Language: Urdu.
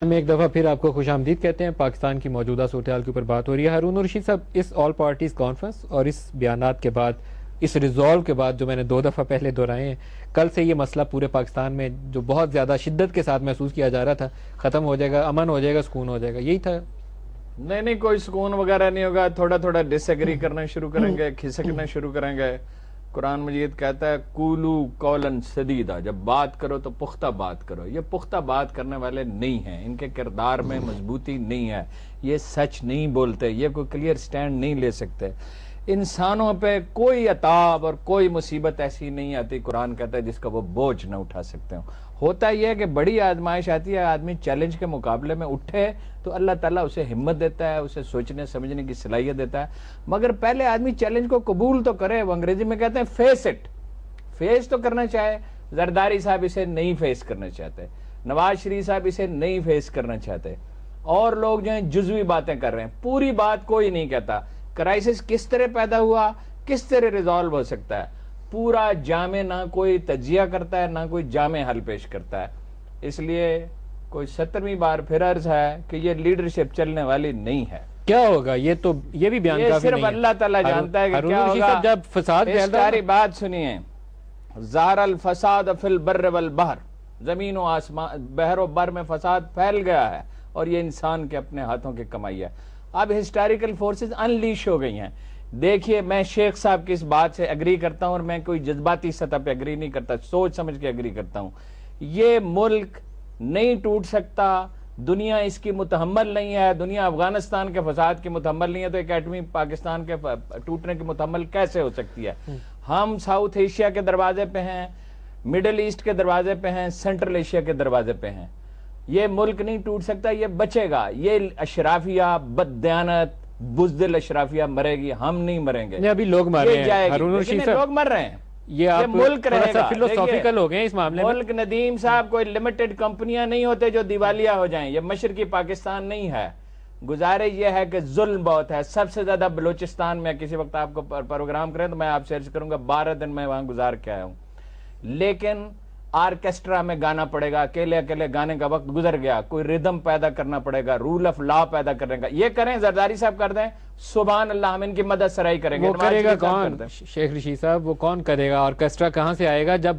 میں ایک دفعہ پھر آپ کو خوش آمدید کہتے ہیں۔ پاکستان کی موجودہ صورتحال کے اوپر بات ہو رہی ہے۔ ہارون الرشید صاحب، اس آل پارٹیز کانفرنس اور اس بیانات کے بعد، اس ریزالو کے بعد جو میں نے 2 دفعہ پہلے دہرائے ہیں، کل سے یہ مسئلہ پورے پاکستان میں جو بہت زیادہ شدت کے ساتھ محسوس کیا جا رہا تھا ختم ہو جائے گا، امن ہو جائے گا، سکون ہو جائے گا، یہی تھا؟ نہیں کوئی سکون وغیرہ نہیں ہوگا۔ تھوڑا تھوڑا ڈس ایگری کرنا شروع کریں گے، کھسکنا شروع کریں گے۔ قرآن مجید کہتا ہے قولو قولا سدیدا، جب بات کرو تو پختہ بات کرو۔ یہ پختہ بات کرنے والے نہیں ہیں، ان کے کردار میں مضبوطی نہیں ہے، یہ سچ نہیں بولتے، یہ کوئی کلیئر سٹینڈ نہیں لے سکتے۔ انسانوں پہ کوئی عطاب اور کوئی مصیبت ایسی نہیں آتی، قرآن کہتا ہے، جس کا وہ بوجھ نہ اٹھا سکتے ہوں۔ ہوتا یہ ہے کہ بڑی آزمائش آتی ہے، آدمی چیلنج کے مقابلے میں اٹھے تو اللہ تعالیٰ اسے ہمت دیتا ہے، اسے سوچنے سمجھنے کی صلاحیت دیتا ہے، مگر پہلے آدمی چیلنج کو قبول تو کرے۔ وہ انگریزی میں کہتے ہیں فیس اٹ، فیس تو کرنا چاہے۔ زرداری صاحب اسے نہیں فیس کرنا چاہتے، نواز شریف صاحب اسے نہیں فیس کرنا چاہتے، اور لوگ جو ہیں جزوی باتیں کر رہے ہیں، پوری بات کوئی نہیں کہتا۔ کرائسس کس طرح پیدا ہوا، کس طرح ریزالو ہو سکتا ہے، پورا جامع نہ کوئی تجزیہ کرتا ہے، نہ کوئی جامع حل پیش کرتا ہے۔ اس لیے کوئی 70ویں بار پھر عرض ہے کہ یہ لیڈرشپ چلنے والی نہیں ہے۔ کیا ہوگا؟ یہ بھی بیان کافی نہیں ہے۔ یہ صرف اللہ تعالیٰ جانتا ہے کہ کیا ہوگا۔ جب فساد ساری بات سنیے، زار الفساد فی البر والبحر، زمین و آسمان، بحر و بر میں فساد پھیل گیا ہے، اور یہ انسان کے اپنے ہاتھوں کی کمائی ہے۔ اب ہسٹوریکل فورسز انلیش ہو گئی ہیں۔ دیکھیے، میں شیخ صاحب کی اس بات سے اگری کرتا ہوں، اور میں کوئی جذباتی سطح پہ اگری نہیں کرتا، سوچ سمجھ کے اگری کرتا ہوں۔ یہ ملک نہیں ٹوٹ سکتا، دنیا اس کی متحمل نہیں ہے، دنیا افغانستان کے فساد کی متحمل نہیں ہے، تو ایک ایٹمی پاکستان کے ٹوٹنے کی متحمل کیسے ہو سکتی ہے؟ ہم ساؤتھ ایشیا کے دروازے پہ ہیں، مڈل ایسٹ کے دروازے پہ ہیں، سینٹرل ایشیا کے دروازے پہ ہیں۔ یہ ملک نہیں ٹوٹ سکتا، یہ بچے گا۔ یہ اشرافیہ، بددیانت، بزدل اشرافیہ مرے گی، ہم نہیں مریں گے۔ ابھی لوگ مر رہے ہیں، لوگ مر رہے ہیں، یہ ملک رہے گا۔ فلسافیکل ہو گئے اس معاملے میں۔ ملک ندیم صاحب کوئی لمیٹڈ کمپنیاں نہیں ہوتے جو دیوالیہ ہو جائیں، یہ مشرقی پاکستان نہیں ہے۔ گزارش یہ ہے کہ ظلم بہت ہے، سب سے زیادہ بلوچستان میں۔ کسی وقت آپ کو پروگرام کریں تو میں آپ سے عرض کروں گا، 12 دن میں وہاں گزار کے آیا ہوں، لیکن آرکیسٹرا میں گانا پڑے گا، اکیلے اکیلے گانے کا وقت گزر گیا۔ کوئی ردم پیدا کرنا پڑے گا، رول آف لا پیدا کرنے کا۔ یہ کریں، زرداری صاحب کر دیں، سبحان اللہ، ہم ان کی مدد سرائی کریں گے۔ وہ کرے گا کون؟ شیخ رشید صاحب، وہ کون کرے گا؟ آرکیسٹرا کہاں سے آئے گا جب